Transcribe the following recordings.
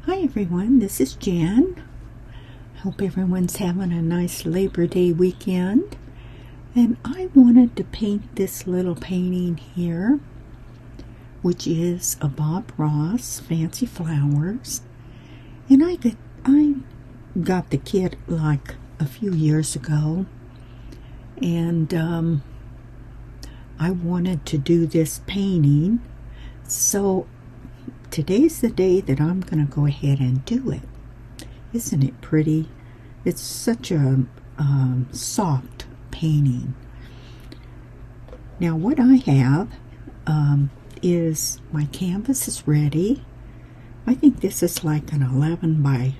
Hi everyone, this is Jann. Hope everyone's having a nice Labor Day weekend. And I wanted to paint this little painting here, which is a Bob Ross Fancy Flowers. And I got the kit like a few years ago. And I wanted to do this painting. So today's the day that I'm going to go ahead and do it. Isn't it pretty? It's such a soft painting. Now what I have is my canvas is ready. I think this is like an 11 by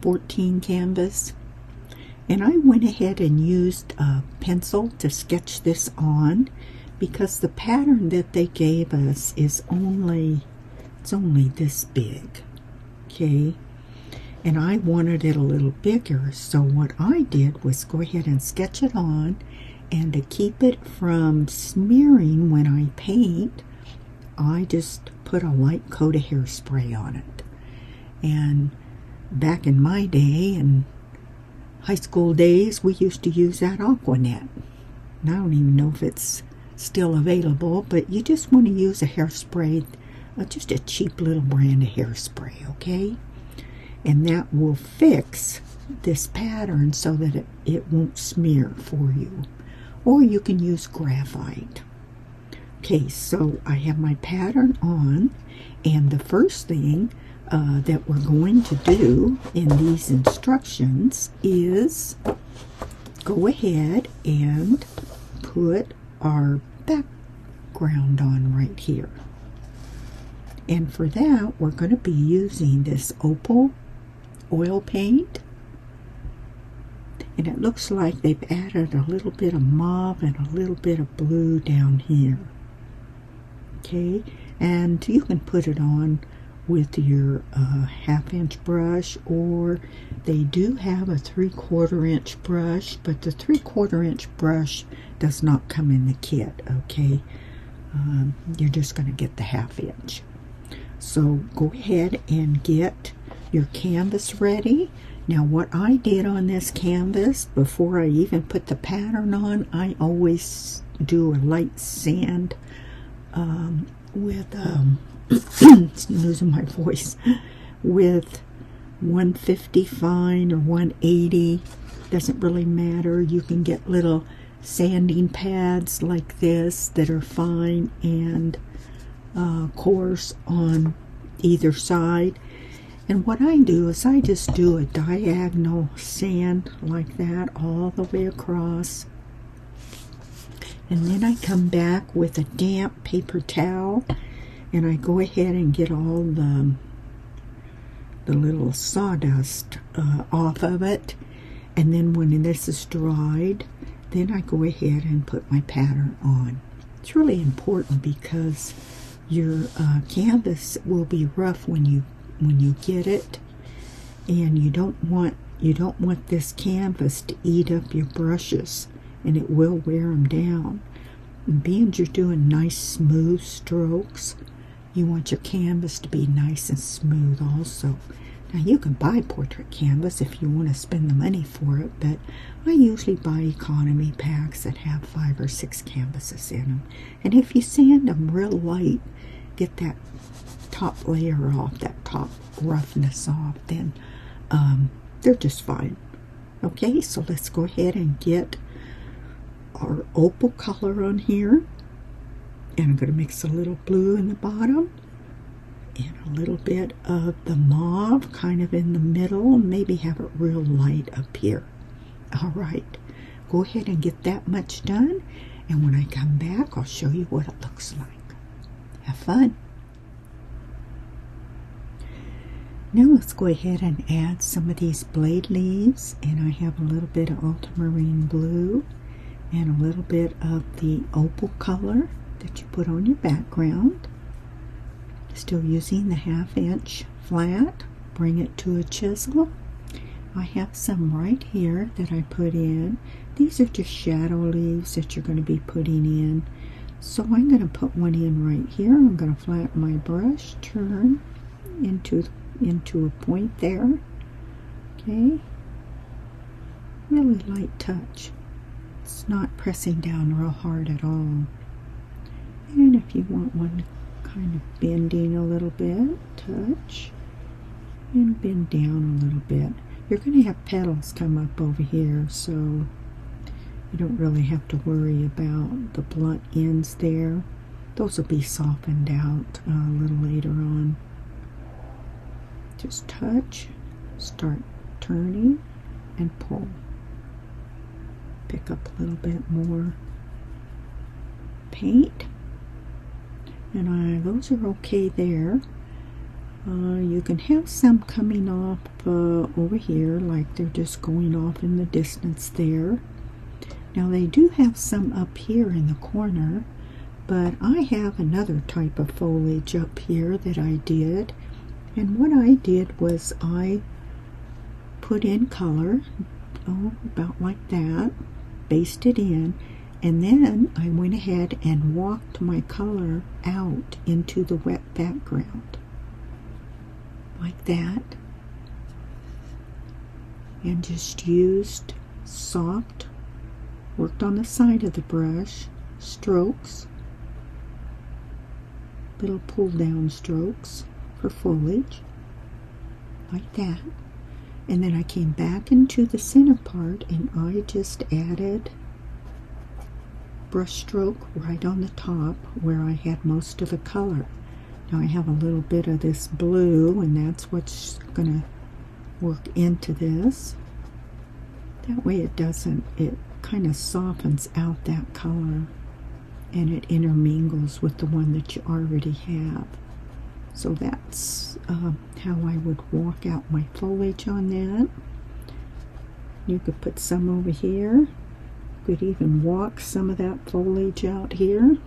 14 canvas. And I went ahead and used a pencil to sketch this on because the pattern that they gave us is only this big, okay? And I wanted it a little bigger, so what I did was go ahead and sketch it on, and to keep it from smearing when I paint, I just put a light coat of hairspray on it. And back in my day, in high school days, we used to use that Aquanet. And I don't even know if it's still available, but you just want to use a hairspray, just a cheap little brand of hairspray, okay? And that will fix this pattern so that it won't smear for you. Or you can use graphite. Okay, so I have my pattern on, and the first thing that we're going to do in these instructions is go ahead and put our background on right here. And for that, we're going to be using this opal oil paint. And it looks like they've added a little bit of mauve and a little bit of blue down here. Okay, and you can put it on with your 1/2 inch brush, or they do have a 3/4 inch brush, but the 3/4 inch brush does not come in the kit, okay? You're just going to get the 1/2 inch. So go ahead and get your canvas ready. Now what I did on this canvas, before I even put the pattern on, I always do a light sand with, losing my voice, with 150 fine or 180, doesn't really matter. You can get little sanding pads like this that are fine and coarse on either side. And what I do is I just do a diagonal sand like that all the way across, and then I come back with a damp paper towel and I go ahead and get all the little sawdust off of it. And then when this is dried, then I go ahead and put my pattern on. It's really important because your canvas will be rough when you get it, and you don't want this canvas to eat up your brushes, and it will wear them down. And being you're doing nice smooth strokes, you want your canvas to be nice and smooth also. Now you can buy portrait canvas if you want to spend the money for it, but I usually buy economy packs that have 5 or 6 canvases in them. And if you sand them real light, get that top layer off, that top roughness off, then they're just fine. Okay, so let's go ahead and get our opal color on here. And I'm going to mix a little blue in the bottom and a little bit of the mauve kind of in the middle, and maybe have it real light up here. All right, go ahead and get that much done, and when I come back, I'll show you what it looks like. Have fun. Now let's go ahead and add some of these blade leaves, and I have a little bit of ultramarine blue and a little bit of the opal color that you put on your background. Still using the 1/2 inch flat, bring it to a chisel. I have some right here that I put in. These are just shadow leaves that you're going to be putting in. So I'm going to put one in right here. I'm going to flatten my brush, turn into into a point there. Okay, really light touch. It's not pressing down real hard at all. And if you want one kind of bending a little bit, touch and bend down a little bit. You're going to have petals come up over here, so you don't really have to worry about the blunt ends there. Those will be softened out a little later on. Just touch, start turning, and pull. Pick up a little bit more paint. And those are okay there. You can have some coming off over here, like they're just going off in the distance there. Now they do have some up here in the corner, but I have another type of foliage up here that I did. And what I did was I put in color, about like that, basted in, and then I went ahead and walked my color out into the wet background. Like that. And just used soft, worked on the side of the brush, strokes, little pull down strokes for foliage, like that. And then I came back into the center part and I just added brush stroke right on the top where I had most of the color. Now I have a little bit of this blue, and that's what's going to work into this. That way it kind of softens out that color, and it intermingles with the one that you already have. So that's how I would walk out my foliage on that. You could put some over here. You could even walk some of that foliage out here.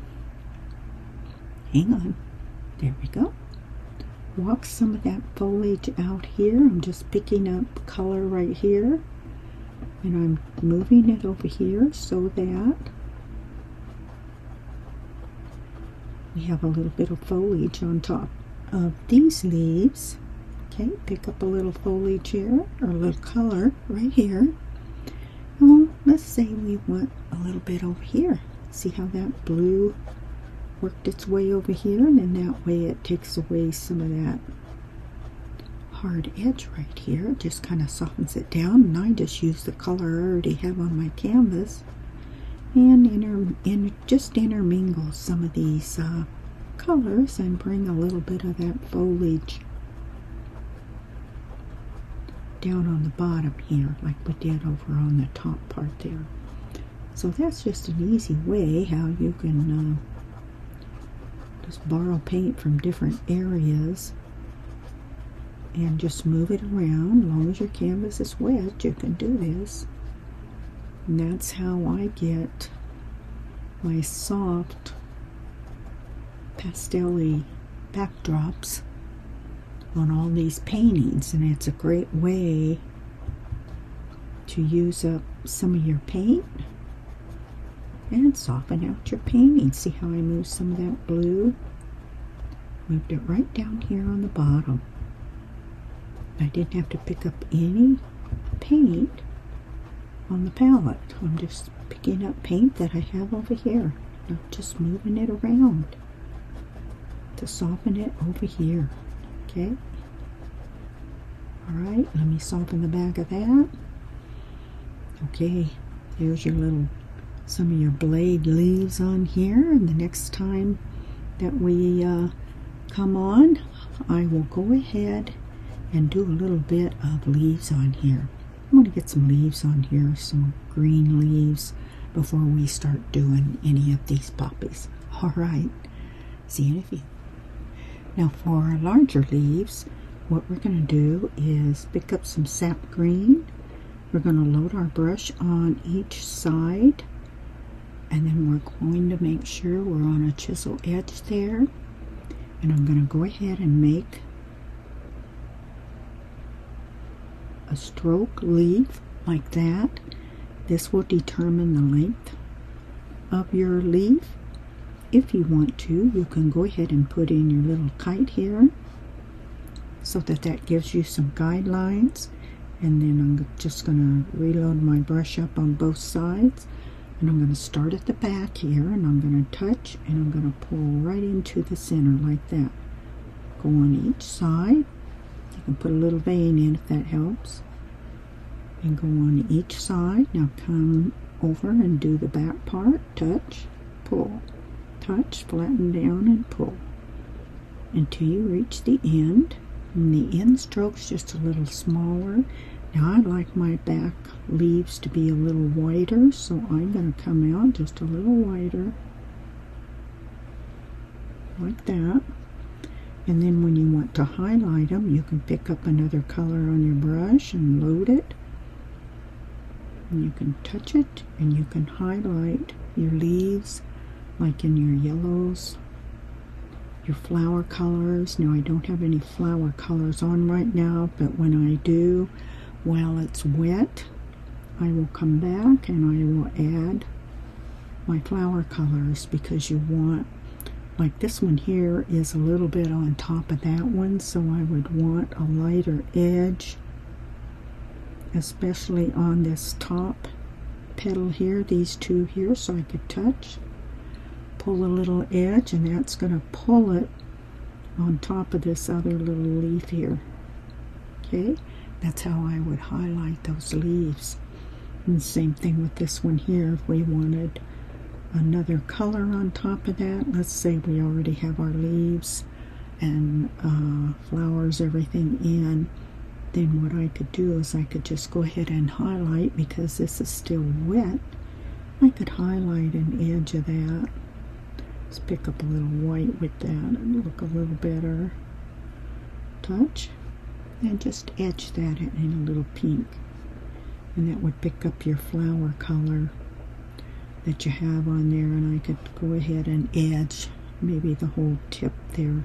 Hang on. There we go. Walk some of that foliage out here. I'm just picking up color right here. And I'm moving it over here so that we have a little bit of foliage on top of these leaves. Okay, pick up a little foliage here, or a little color right here. Well, let's say we want a little bit over here. See how that blue worked its way over here, and then that way it takes away some of that hard edge right here. It just kind of softens it down, and I just use the color I already have on my canvas and just intermingle some of these colors and bring a little bit of that foliage down on the bottom here, like we did over on the top part there. So that's just an easy way how you can just borrow paint from different areas and just move it around. As long as your canvas is wet, you can do this. And that's how I get my soft pastel-y backdrops on all these paintings. And it's a great way to use up some of your paint and soften out your painting. See how I moved some of that blue? Moved it right down here on the bottom. I didn't have to pick up any paint on the palette. I'm just picking up paint that I have over here. I'm just moving it around to soften it over here. Okay? Alright, let me soften the back of that. Okay, there's your little, some of your blade leaves on here, and the next time that we come on, I will go ahead and do a little bit of leaves on here. I'm going to get some leaves on here, some green leaves, before we start doing any of these poppies. Alright, see you in a few. Now for our larger leaves, what we're going to do is pick up some sap green. We're going to load our brush on each side, and then we're going to make sure we're on a chisel edge there. And I'm going to go ahead and make a stroke leaf like that. This will determine the length of your leaf. If you want to, you can go ahead and put in your little kite here. so that gives you some guidelines. And then I'm just going to reload my brush up on both sides, and I'm going to start at the back here, and I'm going to touch, and I'm going to pull right into the center like that. Go on each side. You can put a little vein in if that helps, and go on each side. Now come over and do the back part. Touch, pull, touch, flatten down and pull until you reach the end. And the end stroke's just a little smaller. Now I like my back leaves to be a little wider, so I'm going to come out just a little wider like that. And then when you want to highlight them, you can pick up another color on your brush and load it. And you can touch it, and you can highlight your leaves like in your yellows, your flower colors. Now I don't have any flower colors on right now, but when I do, while it's wet, I will come back and I will add my flower colors, because you want, like this one here is a little bit on top of that one, so I would want a lighter edge, especially on this top petal here, these two here, so I could touch, pull a little edge, and that's going to pull it on top of this other little leaf here. Okay, that's how I would highlight those leaves. And the same thing with this one here. If we wanted another color on top of that, let's say we already have our leaves and flowers, everything in, then what I could do is I could just go ahead and highlight, because this is still wet. I could highlight an edge of that. Let's pick up a little white with that and look a little better. Touch, and just edge that in a little pink. And that would pick up your flower color that you have on there, and I could go ahead and edge maybe the whole tip there.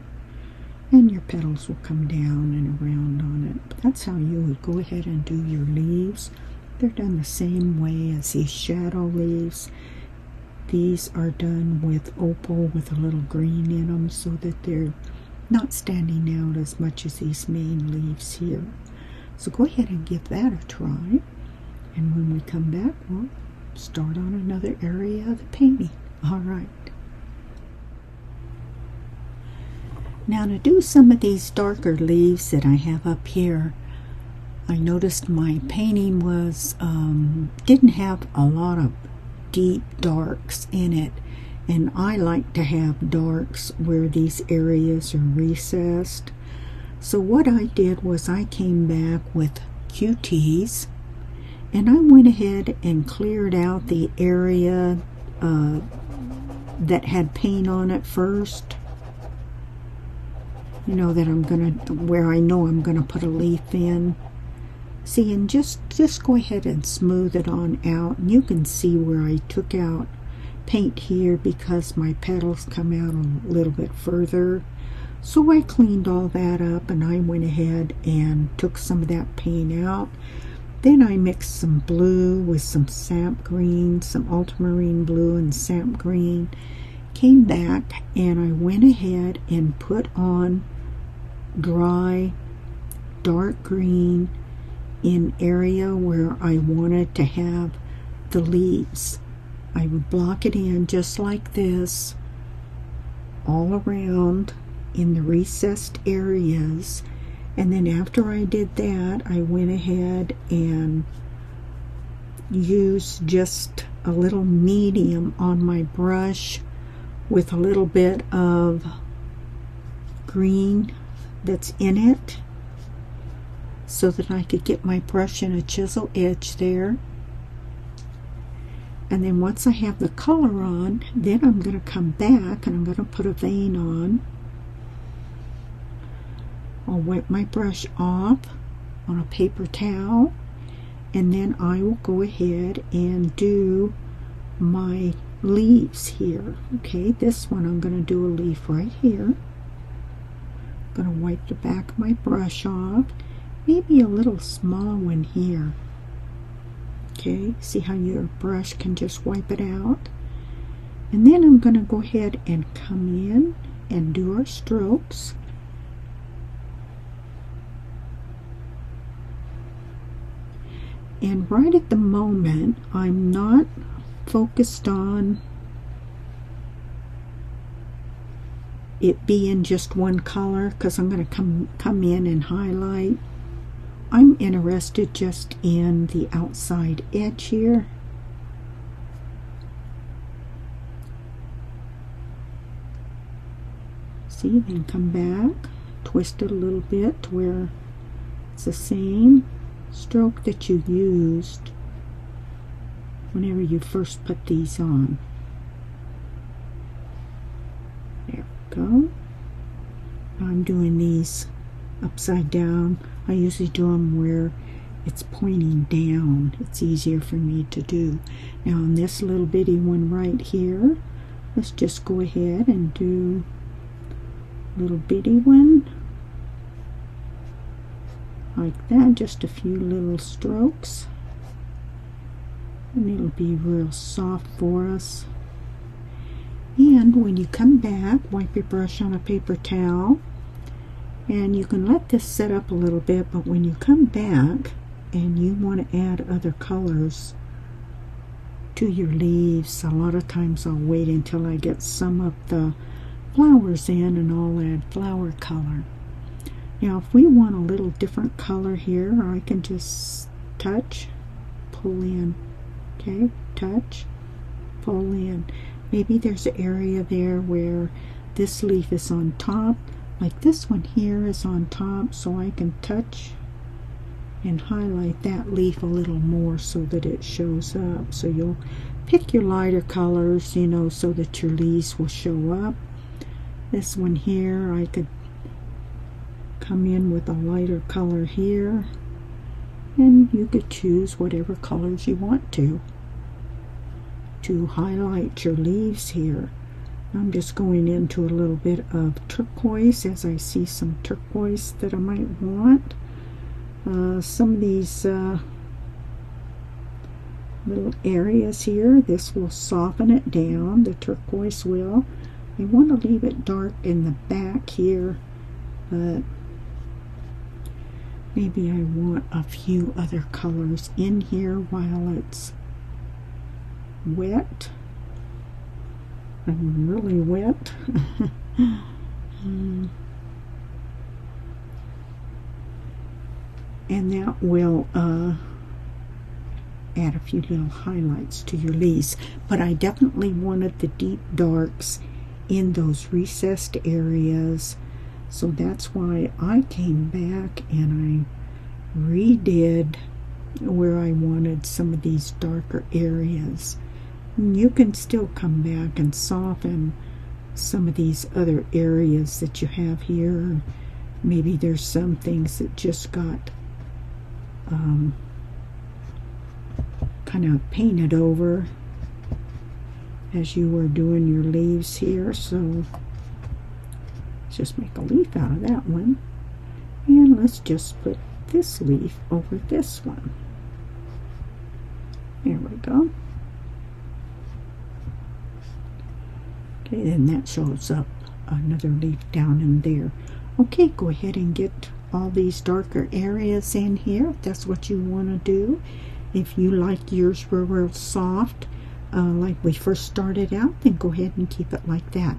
And your petals will come down and around on it. But that's how you would go ahead and do your leaves. They're done the same way as these shadow leaves. These are done with opal with a little green in them, so that they're not standing out as much as these main leaves here. So go ahead and give that a try. And when we come back, we'll start on another area of the painting. All right. Now to do some of these darker leaves that I have up here, I noticed my painting was didn't have a lot of deep darks in it, and I like to have darks where these areas are recessed. So what I did was I came back with QTs, and I went ahead and cleared out the area that had paint on it first. You know, that I'm gonna, where I know I'm gonna put a leaf in. See, and just go ahead and smooth it on out. And you can see where I took out paint here because my petals come out a little bit further. So I cleaned all that up, and I went ahead and took some of that paint out. Then I mixed some blue with some sap green, some ultramarine blue and sap green. Came back and I went ahead and put on dry dark green in area where I wanted to have the leaves. I would block it in just like this all around in the recessed areas, and then after I did that, I went ahead and used just a little medium on my brush with a little bit of green that's in it, so that I could get my brush in a chisel edge there. And then once I have the color on, then I'm going to come back and I'm going to put a vein on. I'll wipe my brush off on a paper towel, and then I will go ahead and do my leaves here. Okay, this one I'm going to do a leaf right here. I'm going to wipe the back of my brush off, maybe a little small one here. Okay, see how your brush can just wipe it out. And then I'm going to go ahead and come in and do our strokes. And right at the moment, I'm not focused on it being just one color, because I'm going to come in and highlight. I'm interested just in the outside edge here. See, then come back, twist it a little bit to where it's the same stroke that you used whenever you first put these on. There we go. I'm doing these upside down. I usually do them where it's pointing down. It's easier for me to do. Now on this little bitty one right here, let's just go ahead and do a little bitty one like that, just a few little strokes, and it'll be real soft for us. And when you come back, wipe your brush on a paper towel, and you can let this set up a little bit, but when you come back and you want to add other colors to your leaves, a lot of times I'll wait until I get some of the flowers in and I'll add flower color. Now if we want a little different color here, I can just touch, pull in, okay, touch, pull in. Maybe there's an area there where this leaf is on top, like this one here is on top, so I can touch and highlight that leaf a little more so that it shows up. So you'll pick your lighter colors, you know, so that your leaves will show up. This one here, I could come in with a lighter color here, and you could choose whatever colors you want to highlight your leaves here. I'm just going into a little bit of turquoise, as I see some turquoise that I might want. Some of these little areas here, this will soften it down, the turquoise will. I want to leave it dark in the back here, but maybe I want a few other colors in here while it's wet. I'm really wet. And that will add a few little highlights to your leaves. But I definitely wanted the deep darks in those recessed areas, so that's why I came back and I redid where I wanted some of these darker areas. You can still come back and soften some of these other areas that you have here. Maybe there's some things that just got kind of painted over as you were doing your leaves here, so let's just make a leaf out of that one, and let's just put this leaf over this one. There we go. Okay, then that shows up another leaf down in there. Okay, go ahead and get all these darker areas in here if that's what you want to do. If you like yours were real soft, like we first started out, then go ahead and keep it like that.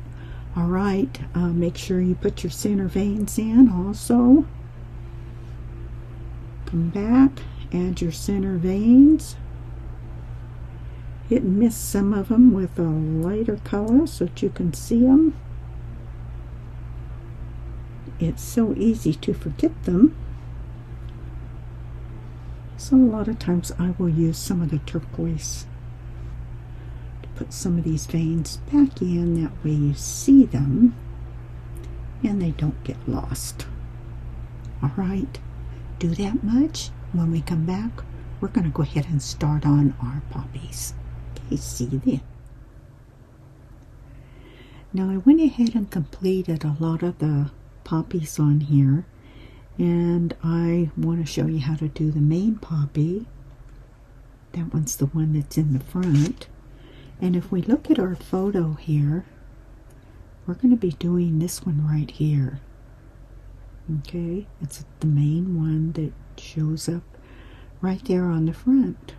Alright, make sure you put your center veins in also. Come back, add your center veins. Hit and miss some of them with a lighter color so that you can see them. It's so easy to forget them. So a lot of times I will use some of the turquoise to put some of these veins back in. That way you see them and they don't get lost. Alright, do that much. When we come back, we're going to go ahead and start on our poppies. Okay, see you then. Now I went ahead and completed a lot of the poppies on here, and I want to show you how to do the main poppy. That one's the one that's in the front. And if we look at our photo here, we're going to be doing this one right here. Okay, it's the main one that shows up right there on the front.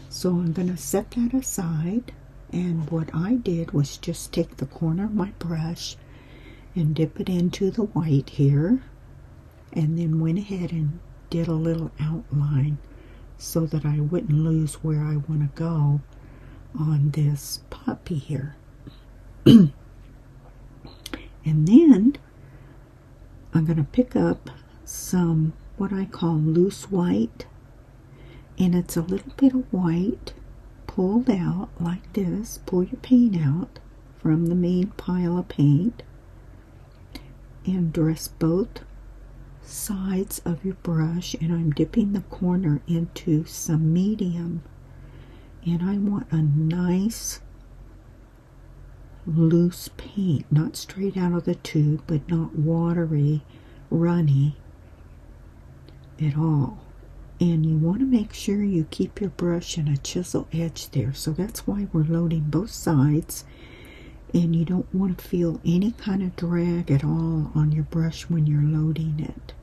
So I'm going to set that aside, and what I did was just take the corner of my brush and dip it into the white here, and then went ahead and did a little outline so that I wouldn't lose where I want to go on this puppy here. And then I'm going to pick up some what I call loose white, and it's a little bit of white pulled out like this. Pull your paint out from the main pile of paint and dress both sides of your brush, and I'm dipping the corner into some medium, and I want a nice loose paint, not straight out of the tube, but not watery, runny at all. And you want to make sure you keep your brush in a chisel edge there, so that's why we're loading both sides, and you don't want to feel any kind of drag at all on your brush when you're loading it.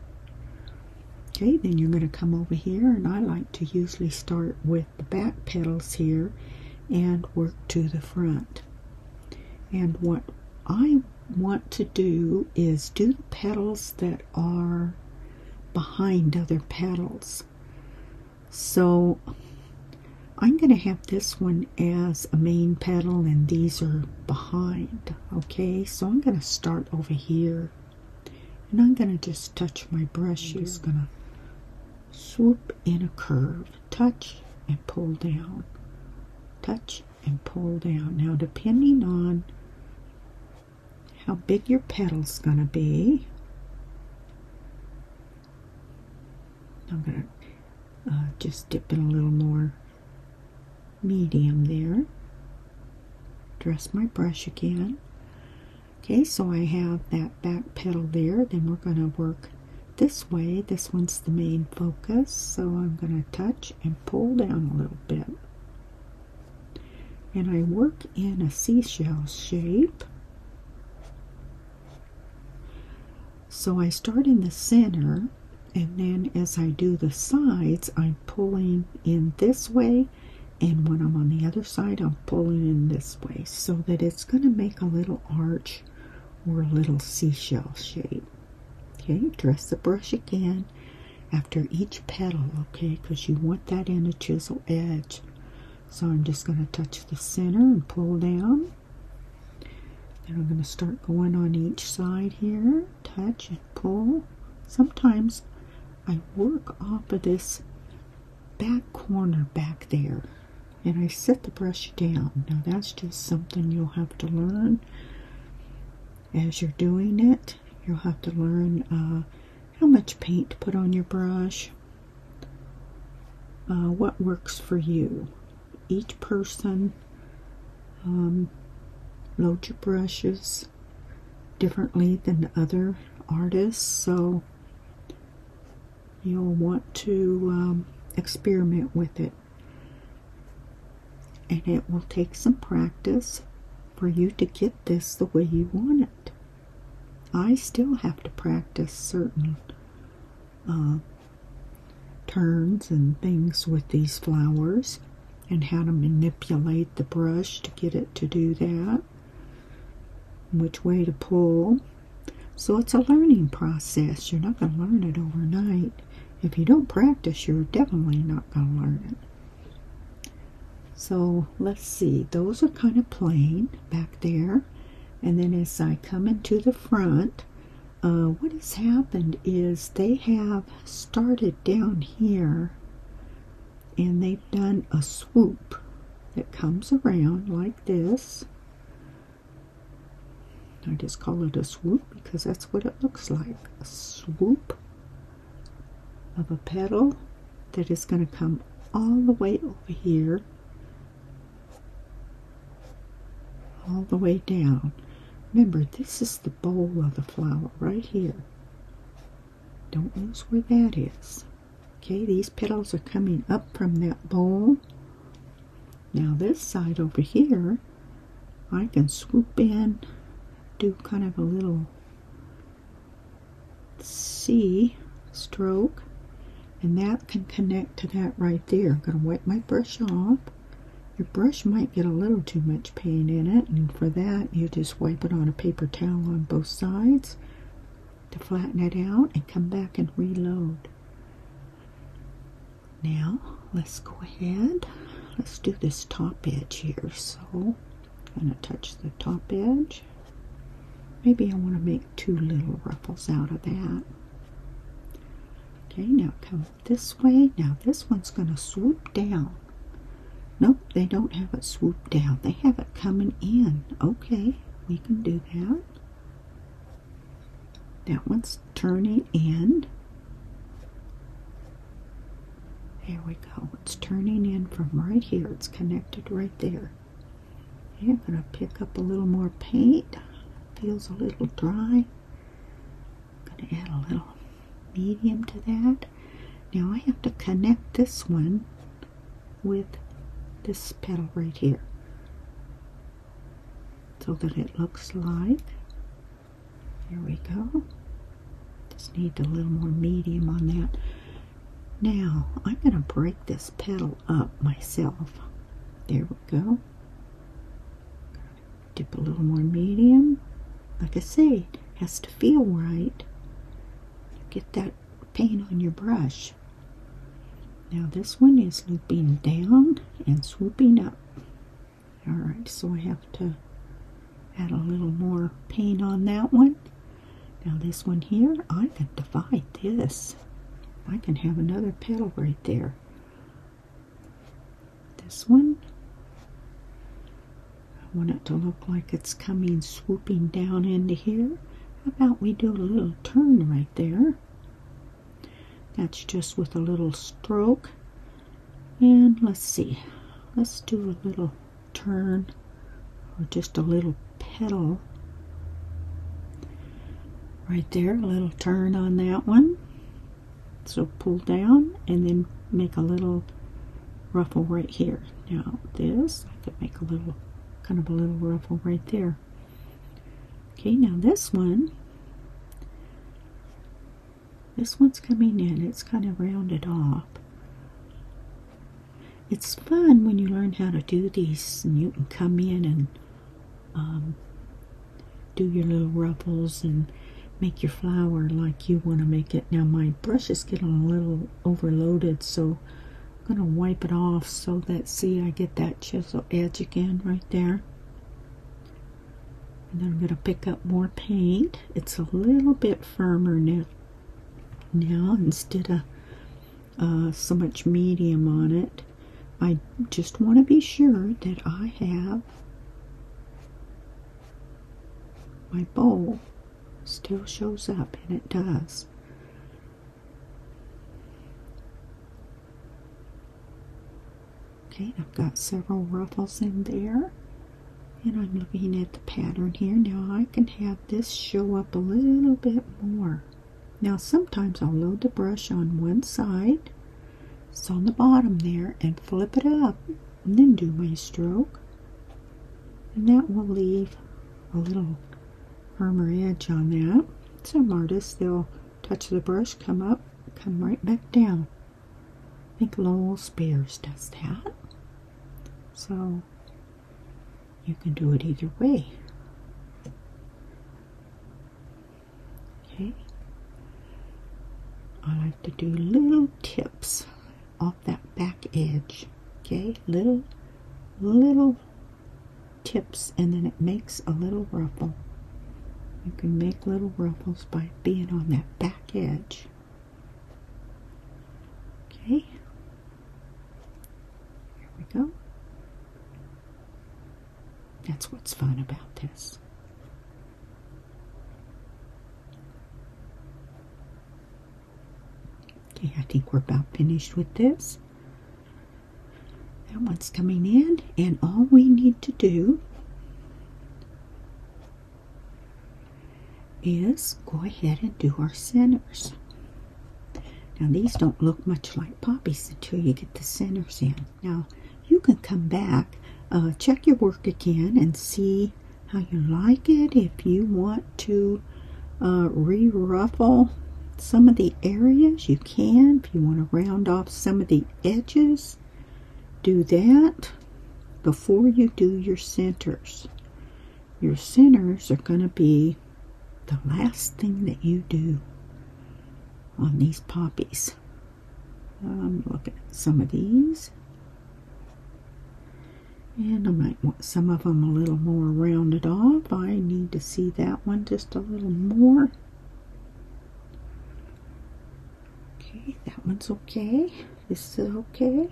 Okay, then you're going to come over here, and I like to usually start with the back petals here and work to the front. And what I want to do is do the petals that are behind other petals. So I'm going to have this one as a main petal and these are behind. Okay, so I'm going to start over here, and I'm going to just touch my brush. It's going to swoop in a curve, touch and pull down, touch and pull down. Now depending on how big your petal's going to be, I'm going to just dip in a little more medium there. Dress my brush again. Okay, so I have that back petal there. Then we're going to work this way. This one's the main focus, so I'm going to touch and pull down a little bit. And I work in a seashell shape. So I start in the center, and then as I do the sides, I'm pulling in this way, and when I'm on the other side, I'm pulling in this way, so that it's going to make a little arch or a little seashell shape. Okay, dress the brush again after each petal, okay, because you want that in a chisel edge. So I'm just going to touch the center and pull down. Then I'm going to start going on each side here, touch and pull. Sometimes I work off of this back corner back there, and I set the brush down. Now that's just something you'll have to learn as you're doing it. You'll have to learn how much paint to put on your brush, what works for you. Each person load your brushes differently than other artists, so you'll want to experiment with it. And it will take some practice for you to get this the way you want it. I still have to practice certain turns and things with these flowers, and how to manipulate the brush to get it to do that, which way to pull. So it's a learning process. You're not going to learn it overnight. If you don't practice, you're definitely not going to learn it. So let's see, those are kind of plain back there. And then as I come into the front, what has happened is they have started down here, and they've done a swoop that comes around like this. I just call it a swoop because that's what it looks like. A swoop of a petal that is going to come all the way over here, all the way down. Remember, this is the bowl of the flower right here. Don't lose where that is. Okay, these petals are coming up from that bowl. Now this side over here, I can swoop in, do kind of a little C stroke, And that can connect to that right there. I'm going to wipe my brush off. Your brush might get a little too much paint in it, and for that you just wipe it on a paper towel on both sides to flatten it out and come back and reload. Now let's go ahead. Let's do this top edge here. So I'm going to touch the top edge. Maybe I want to make 2 little ruffles out of that. Okay, now come this way. Now this one's going to swoop down. Nope, they don't have it swoop down. They have it coming in. Okay, we can do that. That one's turning in. There we go. It's turning in from right here. It's connected right there. Okay, I'm going to pick up a little more paint. Feels a little dry. I'm going to add a little medium to that. Now I have to connect this one with this petal right here so that it looks like, there we go. Just need a little more medium on that. Now I'm going to break this petal up myself. There we go. Dip a little more medium. Like I say, it has to feel right. Get that paint on your brush. Now this one is looping down and swooping up. Alright, so I have to add a little more paint on that one. Now this one here, I can divide this. I can have another petal right there. This one, I want it to look like it's coming swooping down into here. How about we do a little turn right there? That's just with a little stroke. And let's see, let's do a little turn or just a little petal right there, a little turn on that one. So pull down and then make a little ruffle right here. Now this, I could make a little, kind of a little ruffle right there. Okay, now this one's coming in. It's kind of rounded off. It's fun when you learn how to do these, and you can come in and do your little ruffles and make your flower like you want to make it. Now my brush is getting a little overloaded, so I'm going to wipe it off so that, see, I get that chisel edge again right there. And then I'm going to pick up more paint. It's a little bit firmer now instead of so much medium on it. I just want to be sure that I have my bowl still shows up, and it does. Okay, I've got several ruffles in there, and I'm looking at the pattern here. Now I can have this show up a little bit more. Now sometimes I'll load the brush on one side, it's on the bottom there, and flip it up, and then do my stroke, and that will leave a little firmer edge on that. Some artists, they'll touch the brush, come up, come right back down. I think Lowell Spears does that. So you can do it either way. Okay. I like to do little tips off that back edge. Okay, little tips, and then it makes a little ruffle. You can make little ruffles by being on that back edge. Okay, here we go. That's what's fun about this. Okay, I think we're about finished with this. That one's coming in, and all we need to do is go ahead and do our centers. Now these don't look much like poppies until you get the centers in. Now you can come back, check your work again and see how you like it. If you want to re-ruffle some of the areas, you can. If you want to round off some of the edges, do that before you do your centers. Your centers are going to be the last thing that you do on these poppies. I'm looking at some of these, and I might want some of them a little more rounded off. I need to see that one just a little more. Okay, that one's okay. This is okay.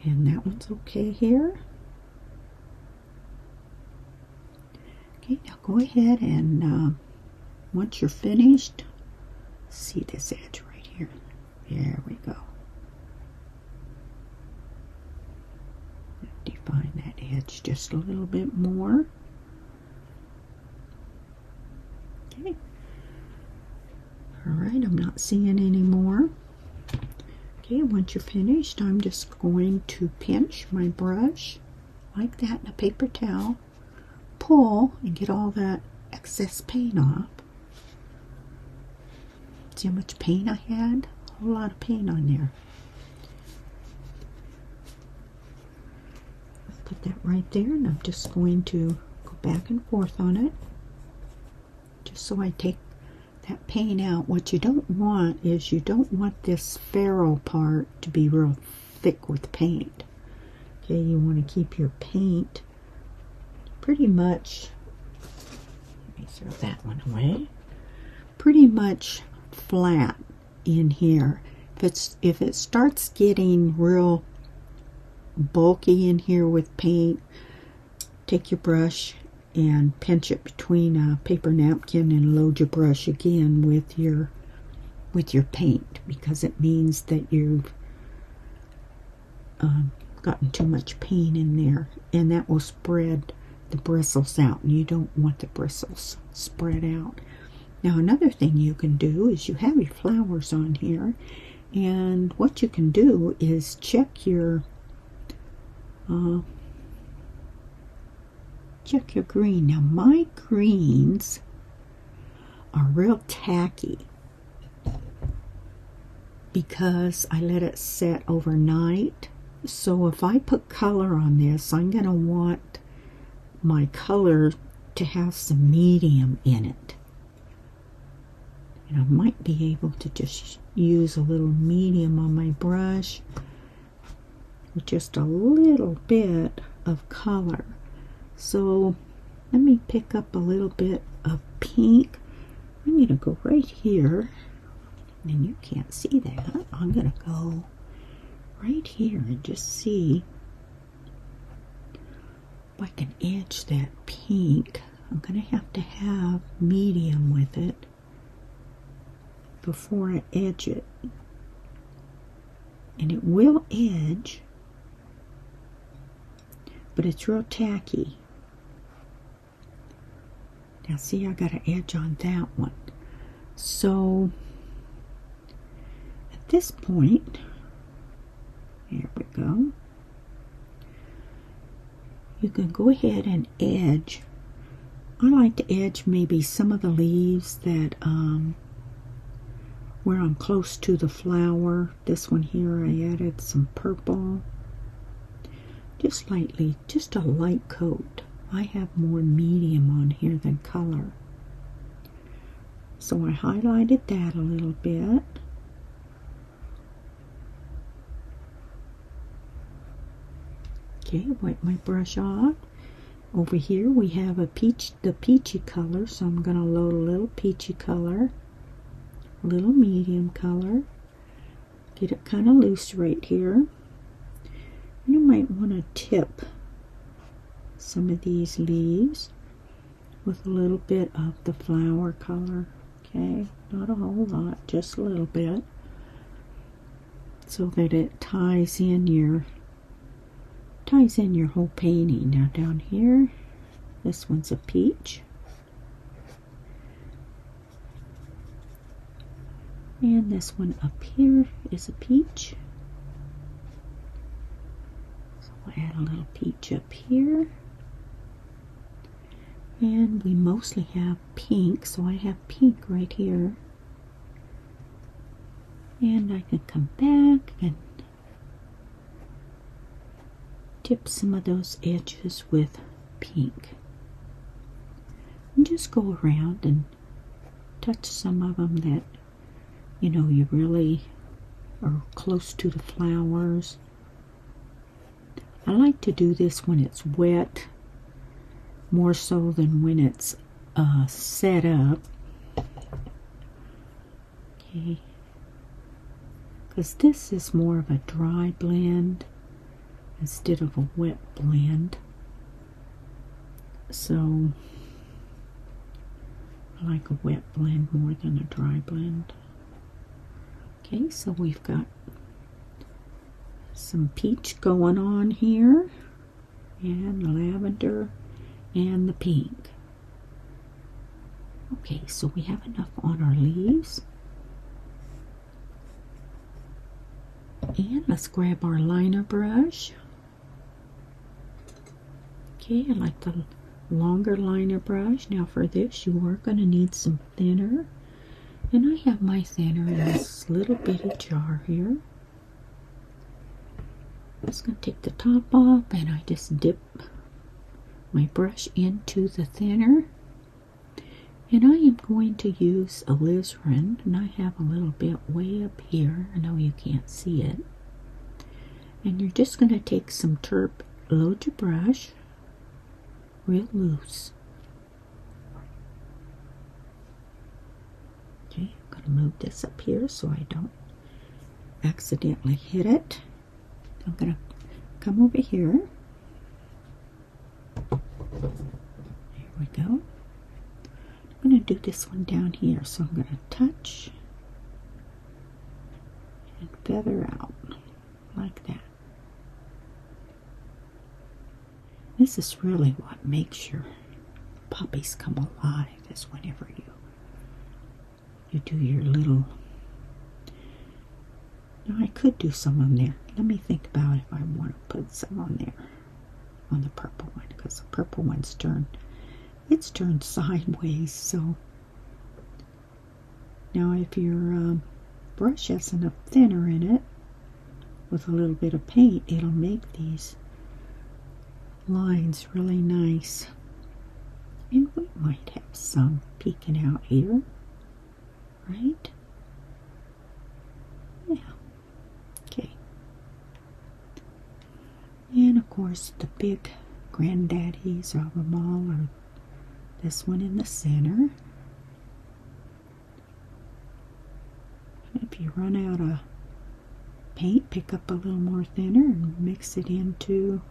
And that one's okay here. Okay, now go ahead and once you're finished, see this edge right here. There we go. Define that edge just a little bit more. Okay. Alright, I'm not seeing any more. Okay, once you're finished, I'm just going to pinch my brush like that in a paper towel, pull, and get all that excess paint off. See how much paint I had? A whole lot of paint on there. Put that right there, and I'm just going to go back and forth on it, just so I take that paint out. What you don't want is you don't want this ferrule part to be real thick with paint. Okay, you want to keep your paint pretty much, let me throw that one away, pretty much flat in here. If it starts getting real bulky in here with paint, take your brush and pinch it between a paper napkin and load your brush again with your paint, because it means that you've gotten too much paint in there, and that will spread the bristles out, and you don't want the bristles spread out. Now another thing you can do is you have your flowers on here, and what you can do is check your green. Now my greens are real tacky because I let it set overnight. So if I put color on this, I'm going to want my color to have some medium in it. And I might be able to just use a little medium on my brush with just a little bit of color. So let me pick up a little bit of pink. I'm going to go right here, and you can't see that. I'm going to go right here and just see if I can edge that pink. I'm going to have medium with it before I edge it. And it will edge, but it's real tacky. Now see, I got an edge on that one. So at this point, there we go, you can go ahead and edge. I like to edge maybe some of the leaves that where I'm close to the flower. This one here, I added some purple, just lightly, just a light coat. I have more medium on here than color, so I highlighted that a little bit. Okay, wipe my brush off. Over here we have the peachy color, so I'm going to load a little peachy color, a little medium color, get it kind of loose right here. And you might want to tip some of these leaves with a little bit of the flower color. Okay, not a whole lot, just a little bit, so that it ties in your whole painting. Now down here, this one's a peach, and this one up here is a peach. So we'll add a little peach up here. And we mostly have pink, so I have pink right here. And I can come back and tip some of those edges with pink. And just go around and touch some of them that, you know, you really are close to the flowers. I like to do this when it's wet, more so than when it's set up. Okay. Because this is more of a dry blend instead of a wet blend. So I like a wet blend more than a dry blend. Okay, so we've got some peach going on here, and lavender, and the pink. Okay, so we have enough on our leaves. And let's grab our liner brush. Okay, I like the longer liner brush. Now for this, you are going to need some thinner. And I have my thinner in this little bitty jar here. I'm just going to take the top off, and I just dip my brush into the thinner. And I am going to use alizarin, and I have a little bit way up here. I know you can't see it. And you're just going to take some load your brush real loose. Okay, I'm going to move this up here so I don't accidentally hit it. I'm going to come over here. There we go. I'm going to do this one down here, so I'm going to touch and feather out like that. This is really what makes your poppies come alive, is whenever you do your little... Now I could do some on there. Let me think about if I want to put some on there, on the purple one, because the purple one's turned sideways. So now if your brush has enough thinner in it with a little bit of paint, it'll make these lines really nice. And we might have some peeking out here, right? Yeah. Okay. And of course the big granddaddies of them all are this one in the center. If you run out of paint, pick up a little more thinner and mix it into,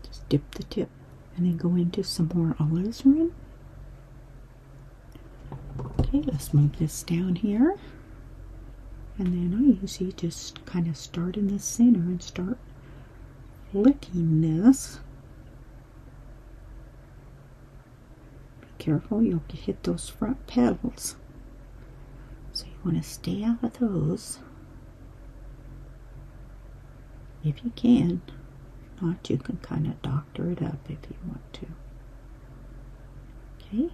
just dip the tip and then go into some more alizarin. Okay, let's move this down here. And then I usually just kind of start in the center and start flicking this. Careful, you'll hit those front petals, so you want to stay out of those if you can. If not, you can kind of doctor it up if you want to. Okay,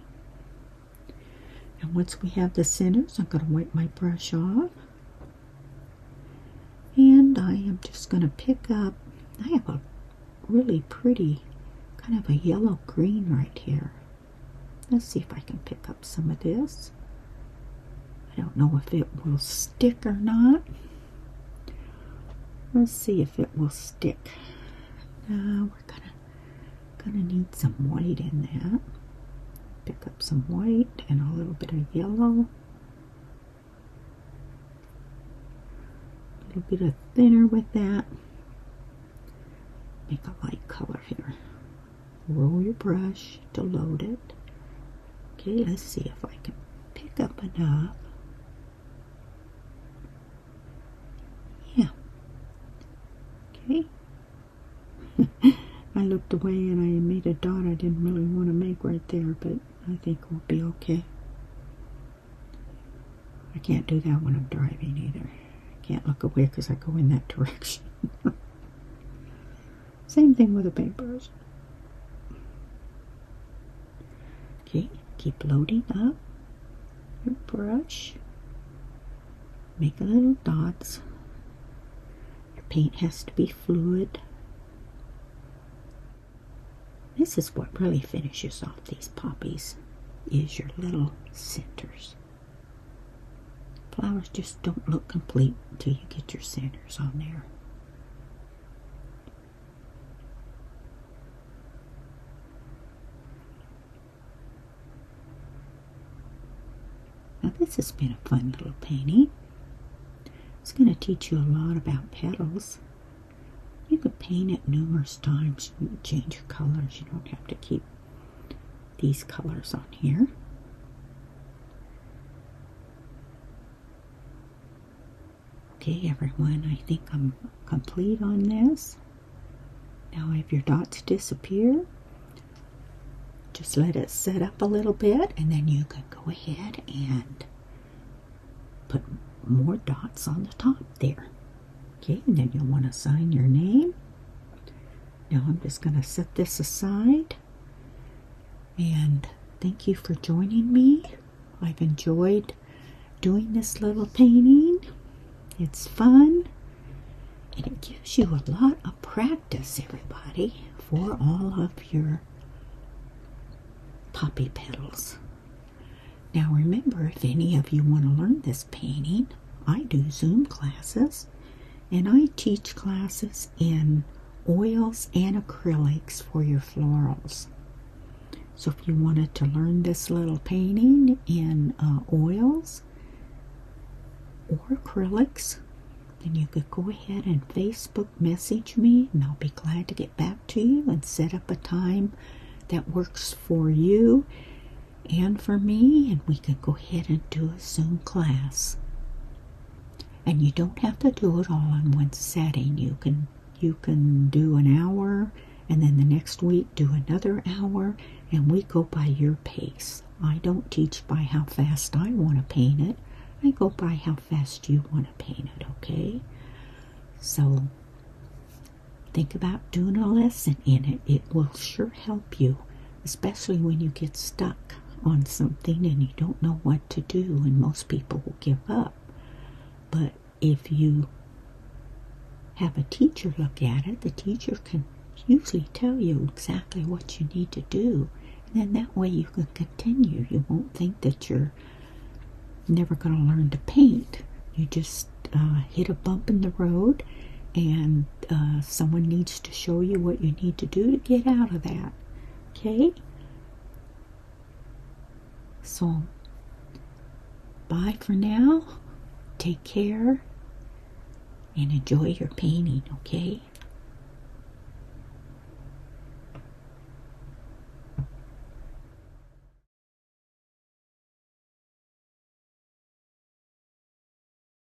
and once we have the centers, I'm going to wipe my brush off, and I am just going to pick up, I have a really pretty kind of a yellow green right here. Let's see if I can pick up some of this. I don't know if it will stick or not. Let's see if it will stick. We're gonna need some white in that. Pick up some white and a little bit of yellow. A little bit of thinner with that. Make a light color here. Roll your brush to load it. Okay, let's see if I can pick up enough. Yeah. Okay. I looked away and I made a dot I didn't really want to make right there, but I think we'll be okay. I can't do that when I'm driving either. I can't look away because I go in that direction. Same thing with a paintbrush. Okay. Keep loading up. your brush, make a little dots. Your paint has to be fluid. This is what really finishes off these poppies, is your little centers. Flowers just don't look complete until you get your centers on there. Now this has been a fun little painting. It's going to teach you a lot about petals. You can paint it numerous times. You can change your colors. You don't have to keep these colors on here. Okay, everyone, I think I'm complete on this. Now if your dots disappear, just let it set up a little bit, and then you can go ahead and put more dots on the top there. Okay, and then you'll want to sign your name. Now I'm just going to set this aside, and thank you for joining me. I've enjoyed doing this little painting. It's fun, and it gives you a lot of practice, everybody, for all of your poppy petals. Now remember, if any of you want to learn this painting, I do Zoom classes, and I teach classes in oils and acrylics for your florals. So if you wanted to learn this little painting in oils or acrylics, then you could go ahead and Facebook message me, and I'll be glad to get back to you and set up a time that works for you and for me, and we can go ahead and do a Zoom class. And you don't have to do it all in one setting. You can do an hour, and then the next week do another hour, and we go by your pace. I don't teach by how fast I want to paint it. I go by how fast you want to paint it, okay? So think about doing a lesson in it. It will sure help you, especially when you get stuck on something and you don't know what to do, and most people will give up. But if you have a teacher look at it, the teacher can usually tell you exactly what you need to do, and then that way you can continue. You won't think that you're never going to learn to paint. You just hit a bump in the road, and someone needs to show you what you need to do to get out of that. Okay? So, bye for now. Take care and enjoy your painting, okay?